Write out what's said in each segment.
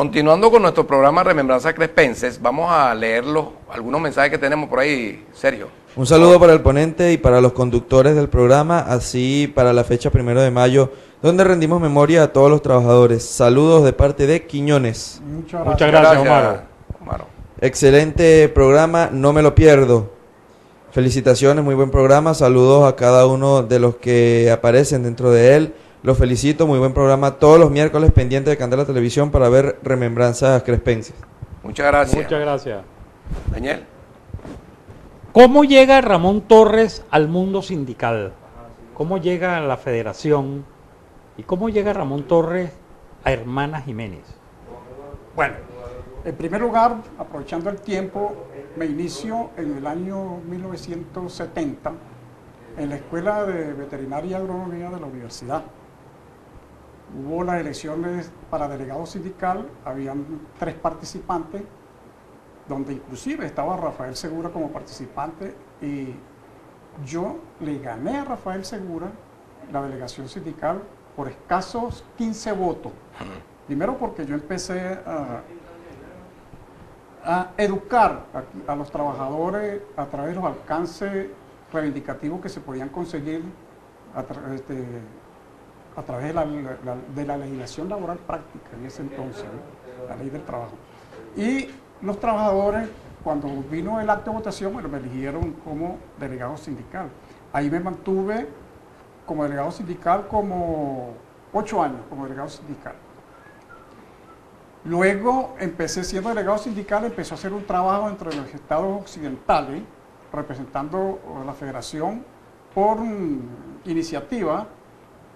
Continuando con nuestro programa Remembranzas Crespenses, vamos a leer algunos mensajes que tenemos por ahí, Sergio. Un saludo para el ponente y para los conductores del programa, así para la fecha 1 de mayo, donde rendimos memoria a todos los trabajadores. Saludos de parte de Quiñones. Muchas gracias, Omar. Excelente programa, no me lo pierdo. Felicitaciones, muy buen programa. Saludos a cada uno de los que aparecen dentro de él. Los felicito, muy buen programa. Todos los miércoles pendiente de Candela Televisión para ver Remembranzas Crespenses. Muchas gracias. Muchas gracias. Daniel. ¿Cómo llega Ramón Torres al mundo sindical? ¿Cómo llega a la federación? ¿Y cómo llega Ramón Torres a Hermanas Jiménez? Bueno, en primer lugar, aprovechando el tiempo, me inicio en el año 1970 en la Escuela de Veterinaria y Agronomía de la universidad. Hubo las elecciones para delegado sindical, habían 3 participantes, donde inclusive estaba Rafael Segura como participante, y yo le gané a Rafael Segura la delegación sindical por escasos 15 votos. Primero porque yo empecé a educar a los trabajadores a través de los alcances reivindicativos que se podían conseguir a través de la legislación laboral práctica en ese entonces, ¿no? La ley del trabajo. Y los trabajadores, cuando vino el acto de votación, bueno, me eligieron como delegado sindical. Ahí me mantuve como delegado sindical como 8 años como delegado sindical. Luego empecé siendo delegado sindical, empecé a hacer un trabajo entre los estados occidentales, representando a la federación por iniciativa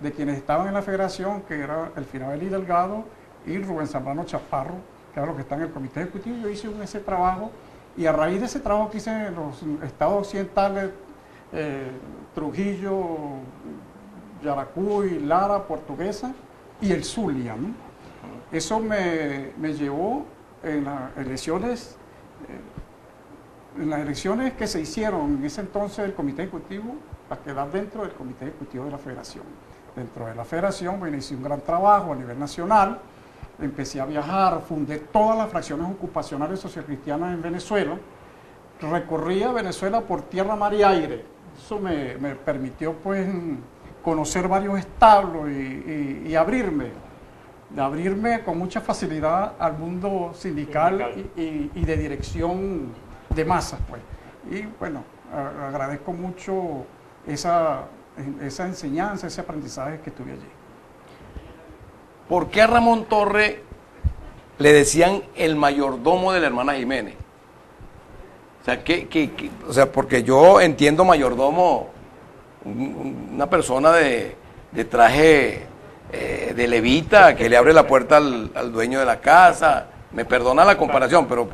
de quienes estaban en la federación, que era el Finabel Delgado y Rubén Zambrano Chaparro, que eran los que están en el comité ejecutivo. Yo hice ese trabajo, y a raíz de ese trabajo que hice en los estados occidentales, Trujillo, Yaracuy, Lara, Portuguesa y el Zulia, ¿no? Eso me llevó en las elecciones que se hicieron en ese entonces del comité ejecutivo a quedar dentro del comité ejecutivo de la federación. Dentro de la federación, bueno, hice un gran trabajo a nivel nacional, empecé a viajar, fundé todas las fracciones ocupacionales sociocristianas en Venezuela, recorría Venezuela por tierra, mar y aire. Eso me permitió, pues, conocer varios establos y abrirme con mucha facilidad al mundo sindical y de dirección de masas, pues. Y bueno, agradezco mucho esa enseñanza, ese aprendizaje que tuve allí. ¿Por qué a Ramón Torres le decían el mayordomo de la hermana Jiménez? O sea, porque yo entiendo mayordomo, una persona de traje de levita que le abre la puerta al dueño de la casa. Me perdona la comparación, pero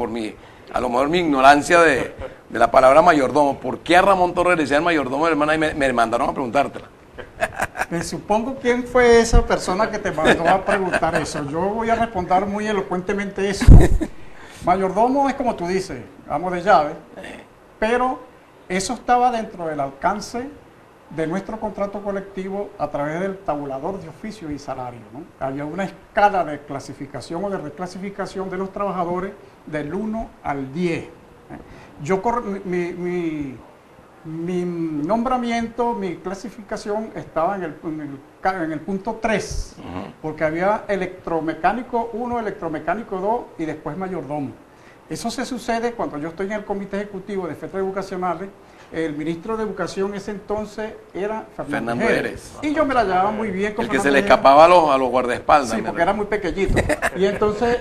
a lo mejor mi ignorancia de la palabra mayordomo. ¿Por qué a Ramón Torres le decían mayordomo de la hermana Jiménez? Me mandaron a preguntártela. Me supongo quién fue esa persona que te mandó a preguntar eso. Yo voy a responder muy elocuentemente eso. Mayordomo es como tú dices, amo de llave, pero eso estaba dentro del alcance de nuestro contrato colectivo a través del tabulador de oficios y salarios, ¿no? Había una escala de clasificación o de reclasificación de los trabajadores del 1 al 10. Mi nombramiento, mi clasificación estaba en el punto 3, porque había electromecánico 1, electromecánico 2 y después mayordomo. Eso se sucede cuando yo estoy en el comité ejecutivo de FETRA Educacionales. El ministro de Educación ese entonces era Fernando Jerez. Y yo me la llevaba muy bien con el que se le escapaba a los guardaespaldas. Sí, porque era muy pequeñito. Y entonces,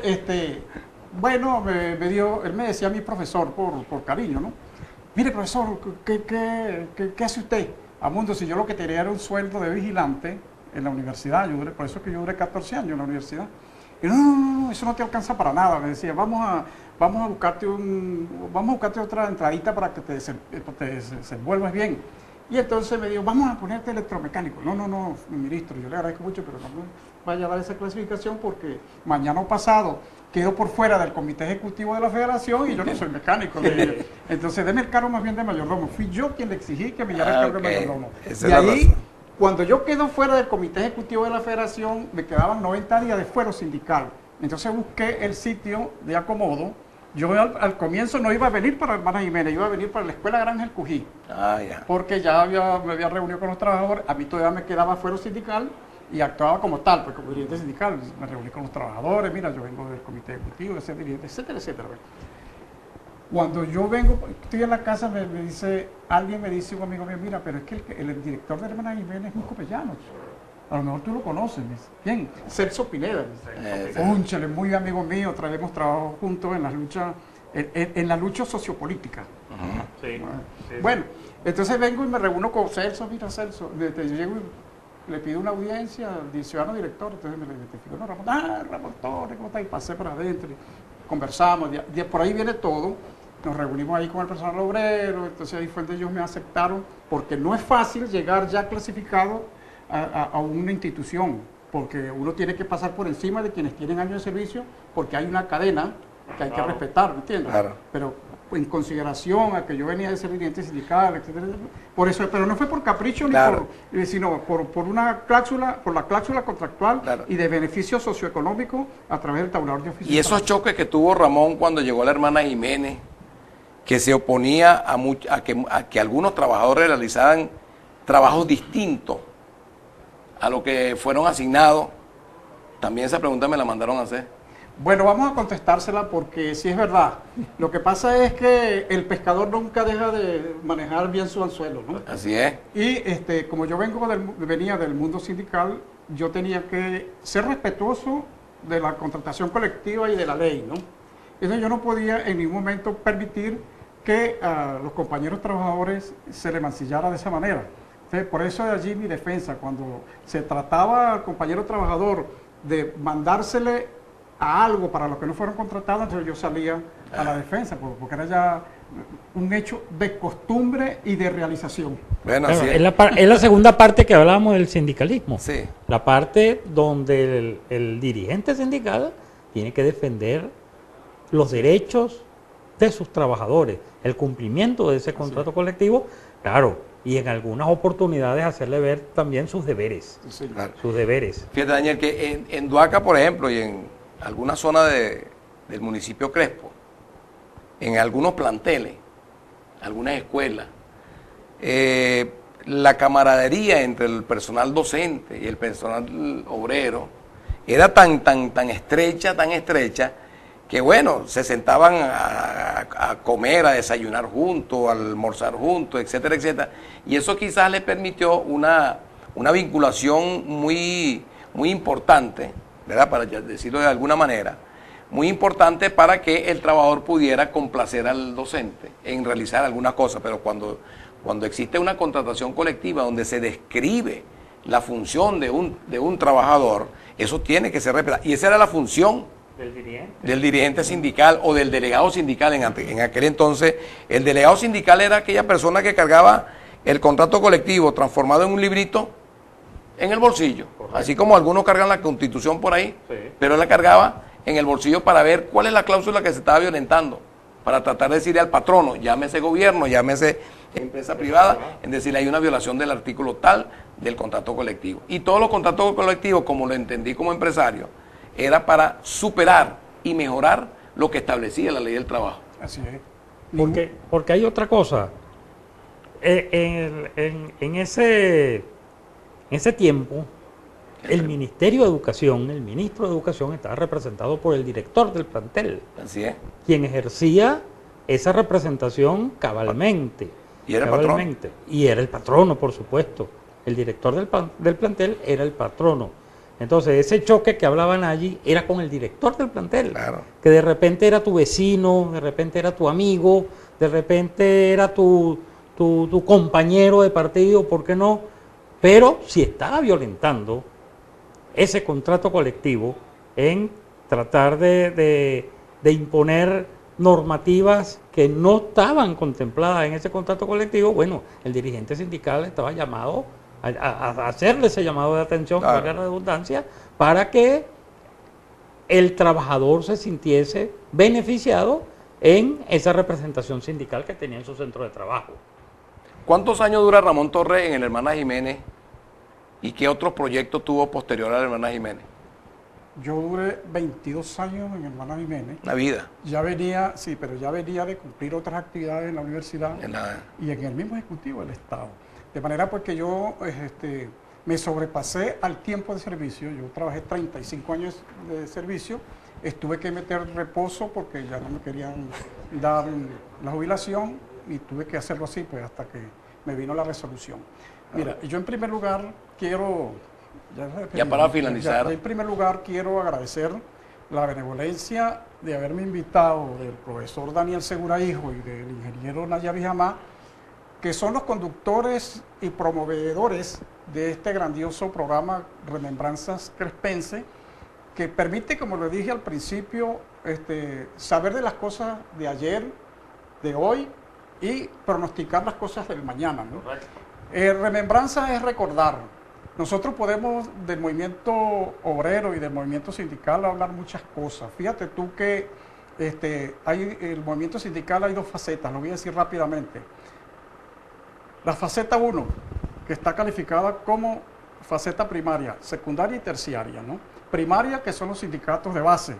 bueno, él me decía a mi profesor por cariño, ¿no? Mire, profesor, ¿qué hace usted? Amundo, si yo lo que tenía era un sueldo de vigilante en la universidad, por eso es que yo duré 14 años en la universidad. Y no, eso no te alcanza para nada. Me decía, vamos a buscarte otra entradita para que te desenvuelvas bien. Y entonces me dijo, vamos a ponerte electromecánico. No, ministro, yo le agradezco mucho, pero no me vaya a dar esa clasificación porque mañana o pasado quedo por fuera del comité ejecutivo de la federación y yo no soy mecánico. Entonces, deme el cargo más bien de mayordomo. Fui yo quien le exigí que me diera el cargo de mayordomo. Y ahí, cuando yo quedo fuera del comité ejecutivo de la federación, me quedaban 90 días de fuero sindical. Entonces busqué el sitio de acomodo. Yo al comienzo no iba a venir para Hermanas Jiménez, iba a venir para la Escuela Granja El Cují. Ah, ya. Porque ya me había reunido con los trabajadores, a mí todavía me quedaba fuero sindical y actuaba como tal, pues como dirigente sindical. Me reuní con los trabajadores, mira, yo vengo del comité ejecutivo, de ser dirigente, etcétera, etcétera. Cuando yo vengo, estoy en la casa, alguien me dice, un amigo mío, mira, pero es que el director de Hermanas Jiménez es un copellano. A lo mejor tú lo conoces, me dice. Bien, Celso Pineda. Cónchale, muy amigo mío, hemos trabajado juntos en las luchas, en la lucha sociopolítica. Sí, Bueno, entonces vengo y me reúno con Celso, mira Celso, yo llego y le pido una audiencia al ciudadano director, entonces me le identifico, no, Ramón Torres, ¿cómo está? Y pasé por adentro, y conversamos, por ahí viene todo, nos reunimos ahí con el personal obrero, entonces ahí fue donde ellos me aceptaron, porque no es fácil llegar ya clasificado a una institución, porque uno tiene que pasar por encima de quienes tienen años de servicio, porque hay una cadena que hay que respetar, ¿me entiendes? Claro. Pero en consideración a que yo venía de ser dirigente sindical, etcétera, por eso, pero no fue por capricho Claro. sino por una cláusula, por la cláusula contractual Claro. y de beneficio socioeconómico a través del tabulador de oficio. Y esos choques que tuvo Ramón cuando llegó la hermana Jiménez, que se oponía a que algunos trabajadores realizaran trabajos distintos a lo que fueron asignados, también esa pregunta me la mandaron a hacer. Bueno, vamos a contestársela porque sí es verdad. Lo que pasa es que el pescador nunca deja de manejar bien su anzuelo, ¿no? Así es. Y como yo venía del mundo sindical, yo tenía que ser respetuoso de la contratación colectiva y de la ley, ¿no? Entonces yo no podía en ningún momento permitir que a los compañeros trabajadores se le mancillara de esa manera. Entonces, por eso de allí mi defensa, cuando se trataba al compañero trabajador de mandársele a algo para los que no fueron contratados, entonces yo salía a la defensa, porque era ya un hecho de costumbre y de realización. Bueno, Claro, así es es. es la segunda parte que hablábamos del sindicalismo. Sí. La parte donde el dirigente sindical tiene que defender los derechos de sus trabajadores, el cumplimiento de ese contrato colectivo, claro, y en algunas oportunidades hacerle ver también sus deberes. Sí. Claro. Sus deberes. Fíjate, Daniel, que en Duaca, por ejemplo, y en alguna zona del municipio Crespo, en algunos planteles, algunas escuelas, la camaradería entre el personal docente y el personal obrero era tan estrecha, que bueno, se sentaban a comer, a desayunar juntos, a almorzar juntos, etcétera, etcétera. Y eso quizás le permitió una vinculación muy importante, ¿verdad? Para decirlo de alguna manera, muy importante para que el trabajador pudiera complacer al docente en realizar alguna cosa. Pero cuando existe una contratación colectiva donde se describe la función de un trabajador, eso tiene que ser respetado. Y esa era la función del dirigente sindical o del delegado sindical en aquel entonces. El delegado sindical era aquella persona que cargaba el contrato colectivo transformado en un librito en el bolsillo. Correcto. Así como algunos cargan la Constitución por ahí, sí, pero él la cargaba en el bolsillo para ver cuál es la cláusula que se estaba violentando, para tratar de decirle al patrono, llámese gobierno, llámese empresa privada, en decirle hay una violación del artículo tal del contrato colectivo. Y todos los contratos colectivos, como lo entendí como empresario, era para superar y mejorar lo que establecía la ley del trabajo. Así es. Porque hay otra cosa. En ese tiempo, el Ministerio de Educación, el ministro de Educación, estaba representado por el director del plantel. Así es. Quien ejercía esa representación cabalmente. Y era el patrono. Y era el patrono, por supuesto. El director del plantel era el patrono. Entonces, ese choque que hablaban allí era con el director del plantel. Claro. Que de repente era tu vecino, de repente era tu amigo, de repente era tu compañero de partido, ¿por qué no? Pero si estaba violentando ese contrato colectivo en tratar de imponer normativas que no estaban contempladas en ese contrato colectivo, bueno, el dirigente sindical estaba llamado a hacerle ese llamado de atención, claro, para la redundancia, para que el trabajador se sintiese beneficiado en esa representación sindical que tenía en su centro de trabajo. ¿Cuántos años dura Ramón Torres en el Hermanas Jiménez y qué otros proyectos tuvo posterior a la Hermanas Jiménez? Yo duré 22 años en Hermanas Jiménez. Una vida. Ya venía, sí, pero ya venía de cumplir otras actividades en la universidad y en el mismo ejecutivo del Estado. De manera pues que yo me sobrepasé al tiempo de servicio. Yo trabajé 35 años de servicio. Tuve que meter reposo porque ya no me querían dar la jubilación y tuve que hacerlo así pues hasta que me vino la resolución. Mira, yo en primer lugar quiero... Ya para finalizar. En primer lugar quiero agradecer la benevolencia de haberme invitado del profesor Daniel Segura Hijo y del ingeniero Nayab Jamá, que son los conductores y promovedores de este grandioso programa Remembranzas Crespense, que permite, como le dije al principio, saber de las cosas de ayer, de hoy y pronosticar las cosas del mañana, ¿no? Remembranzas es recordar. Nosotros podemos del movimiento obrero y del movimiento sindical hablar muchas cosas. Fíjate tú que el movimiento sindical hay dos facetas, lo voy a decir rápidamente. La faceta 1, que está calificada como faceta primaria, secundaria y terciaria, ¿no? Primaria, que son los sindicatos de base.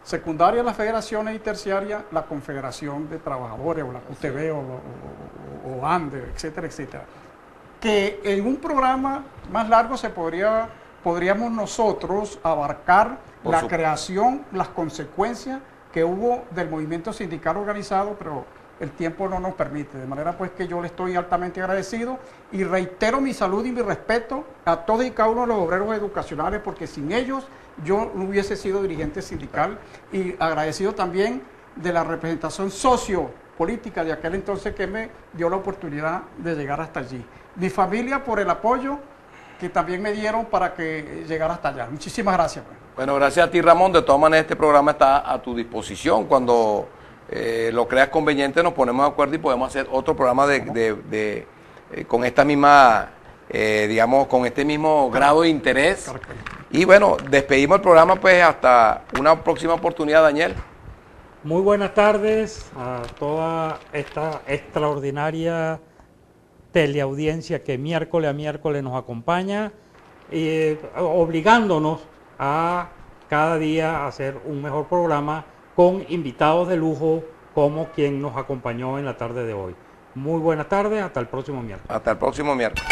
Secundaria, las federaciones, y terciaria, la Confederación de Trabajadores, o la QTB, o ANDE, etcétera, etcétera. Que en un programa más largo podríamos nosotros abarcar la creación, las consecuencias que hubo del movimiento sindical organizado, pero el tiempo no nos permite. De manera pues que yo le estoy altamente agradecido y reitero mi salud y mi respeto a todos y cada uno de los obreros educacionales, porque sin ellos yo no hubiese sido dirigente sindical, y agradecido también de la representación sociopolítica de aquel entonces que me dio la oportunidad de llegar hasta allí. Mi familia por el apoyo que también me dieron para que llegara hasta allá. Muchísimas gracias. Bueno, gracias a ti, Ramón. De todas maneras, este programa está a tu disposición. Cuando lo creas conveniente, nos ponemos de acuerdo y podemos hacer otro programa con esta misma, digamos, con este mismo grado de interés. Y bueno, despedimos el programa pues hasta una próxima oportunidad, Daniel. Muy buenas tardes a toda esta extraordinaria teleaudiencia que miércoles a miércoles nos acompaña, obligándonos a cada día hacer un mejor programa con invitados de lujo como quien nos acompañó en la tarde de hoy. Muy buenas tardes, hasta el próximo miércoles. Hasta el próximo miércoles.